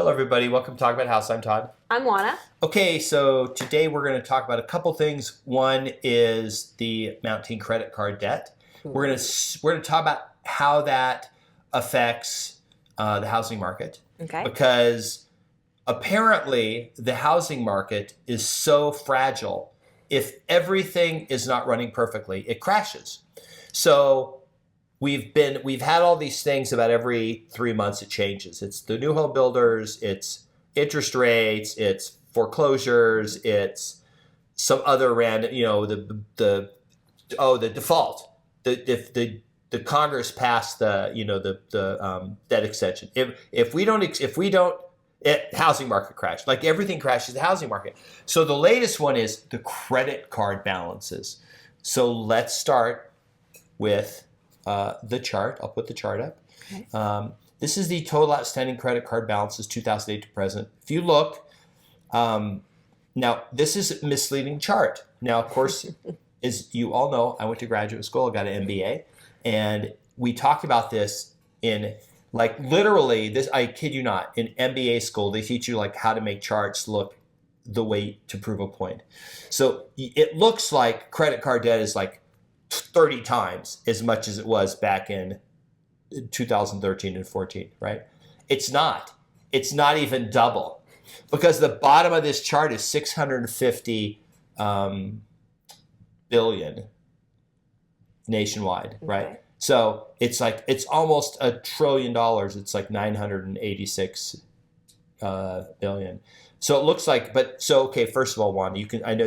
Hello, everybody. Welcome to Talk About House. I'm Todd. I'm Juana. Okay, so today we're going to talk about a couple things. One is the mounting credit card debt. We're going to talk about how that affects the housing market. Okay. Because apparently the housing market is so fragile. If everything is not running perfectly, it crashes. So we've had all these things about every 3 months it changes. It's the new home builders, it's interest rates, it's foreclosures, it's some other random, the default. The Congress passed the debt extension. If we don't, housing market crash. Like everything crashes the housing market. So the latest one is the credit card balances. So let's start with the chart. I'll put the chart up. Okay. This is the total outstanding credit card balances 2008 to present. If you look, now this is a misleading chart. Now, of course, as you all know, I went to graduate school. I got an MBA, and we talked about this in literally this. I kid you not. In MBA school, they teach you how to make charts look the way to prove a point. So it looks like credit card debt is 30 times as much as it was back in 2013 and 14, right? It's not. It's not even double, because the bottom of this chart is 650 billion nationwide, right? Okay. So it's almost $1 trillion. It's 986 billion. So it looks okay, first of all, Juan, I know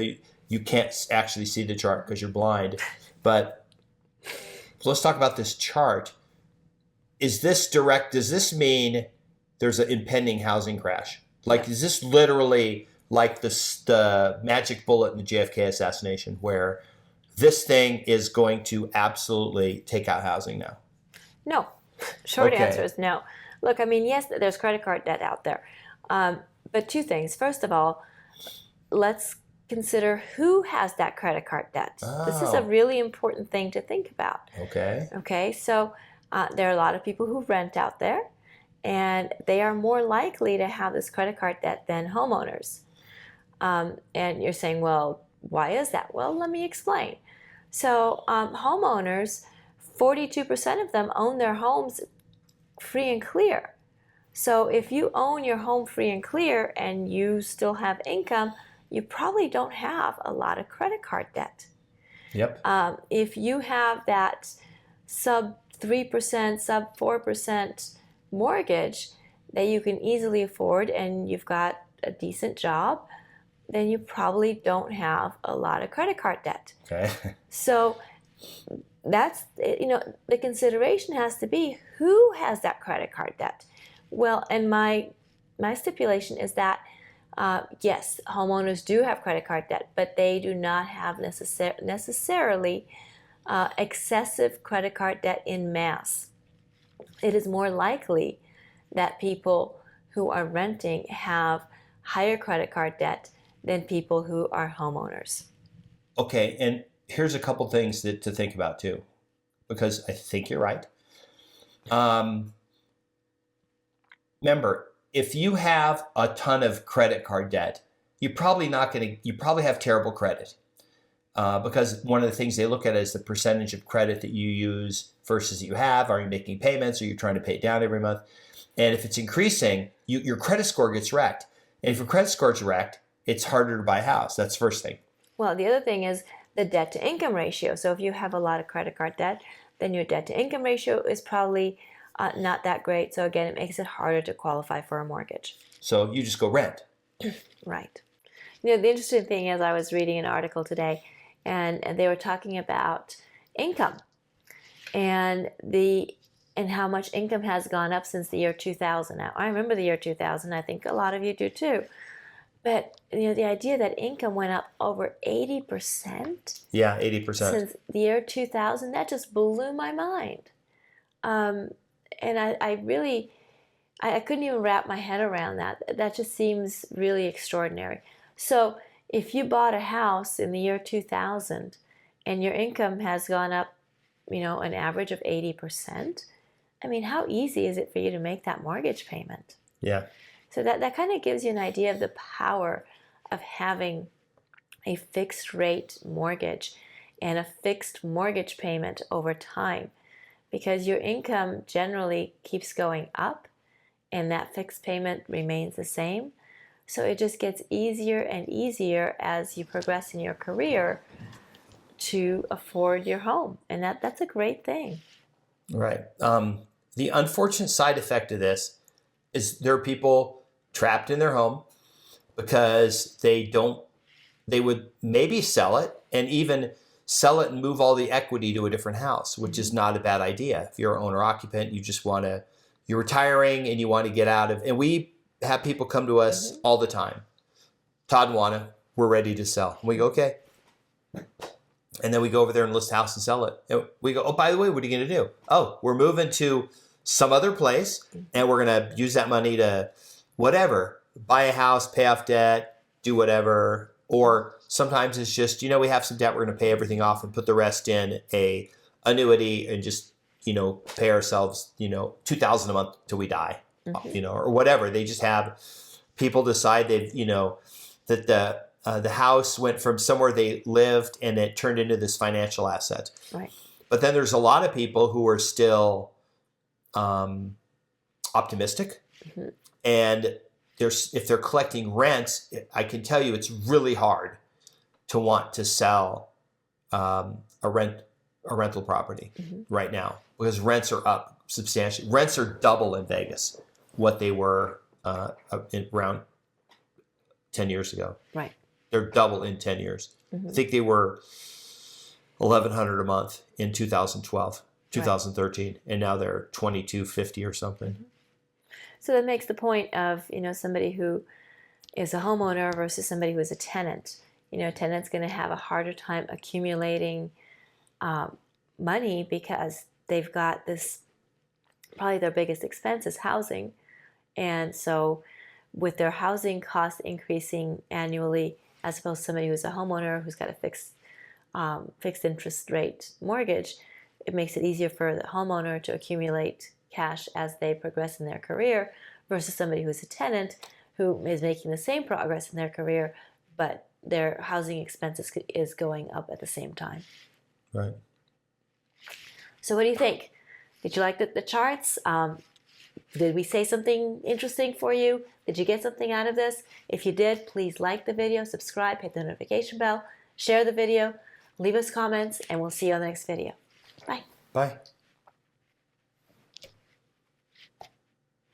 you can't actually see the chart because you're blind. But let's talk about this chart. Is this direct? Does this mean there's an impending housing crash? Is this literally like the magic bullet in the JFK assassination, where this thing is going to absolutely take out housing now? No. Short answer is no. Look, yes, there's credit card debt out there. But two things. First of all, let's consider who has that credit card debt. Oh. This is a really important thing to think about. Okay, so there are a lot of people who rent out there, and they are more likely to have this credit card debt than homeowners. And you're saying, well, why is that? Well, let me explain. So homeowners, 42% of them own their homes free and clear. So if you own your home free and clear and you still have income, you probably don't have a lot of credit card debt. Yep. If you have that sub 3%, sub 4% mortgage that you can easily afford, and you've got a decent job, then you probably don't have a lot of credit card debt. Okay. So that's, the consideration has to be who has that credit card debt. Well, and my stipulation is that yes, homeowners do have credit card debt, but they do not have necessarily excessive credit card debt in mass. It is more likely that people who are renting have higher credit card debt than people who are homeowners. Okay, and here's a couple things to think about too, because I think you're right. Remember, if you have a ton of credit card debt, you probably have terrible credit, because one of the things they look at is the percentage of credit that you use versus that you have. Are you making payments? Are you trying to pay it down every month? And if it's increasing, your credit score gets wrecked. And if your credit score is wrecked, it's harder to buy a house. That's the first thing. Well, the other thing is the debt to income ratio. So if you have a lot of credit card debt, then your debt to income ratio is probably not that great. So again, it makes it harder to qualify for a mortgage. So you just go rent. Right. The interesting thing is I was reading an article today, and they were talking about income and how much income has gone up since the year 2000. Now, I remember the year 2000. I think a lot of you do too. But the idea that income went up over 80%. Yeah, 80%. Since the year 2000, that just blew my mind. And I couldn't even wrap my head around that. That just seems really extraordinary. So if you bought a house in the year 2000 and your income has gone up, an average of 80%, how easy is it for you to make that mortgage payment? Yeah. So that kind of gives you an idea of the power of having a fixed rate mortgage and a fixed mortgage payment over time, because your income generally keeps going up and that fixed payment remains the same. So it just gets easier and easier as you progress in your career to afford your home. And that's a great thing. Right. The unfortunate side effect of this is there are people trapped in their home because they would maybe sell it and even sell it and move all the equity to a different house, which is not a bad idea. If you're an owner occupant, you're retiring and you want to get out of, and we have people come to us all the time. Todd and Juana, we're ready to sell. And we go, okay. And then we go over there and list the house and sell it. And we go, oh, by the way, what are you going to do? Oh, we're moving to some other place and we're going to use that money to whatever, buy a house, pay off debt, do whatever. Or sometimes it's just, we have some debt, we're going to pay everything off and put the rest in a annuity and just, pay ourselves, $2,000 a month till we die, or whatever. They just have people decide that the house went from somewhere they lived and it turned into this financial asset. Right. But then there's a lot of people who are still optimistic, and if they're collecting rents, I can tell you it's really hard to want to sell a rental property right now, because rents are up substantially. Rents are double in Vegas what they were around 10 years ago. Right. They're double in 10 years. I think they were $1,100 a month in 2012, 2013, and now they're $2,250 or something. So that makes the point of, somebody who is a homeowner versus somebody who is a tenant. A tenant's going to have a harder time accumulating money because they've got this, probably their biggest expense is housing. And so with their housing costs increasing annually, as opposed to somebody who's a homeowner who's got a fixed interest rate mortgage, it makes it easier for the homeowner to accumulate cash as they progress in their career versus somebody who's a tenant who is making the same progress in their career, but their housing expenses is going up at the same time. Right. So what do you think? Did you like the charts? Did we say something interesting for you? Did you get something out of this? If you did, please like the video, subscribe, hit the notification bell, share the video, leave us comments, and we'll see you on the next video. Bye. Bye.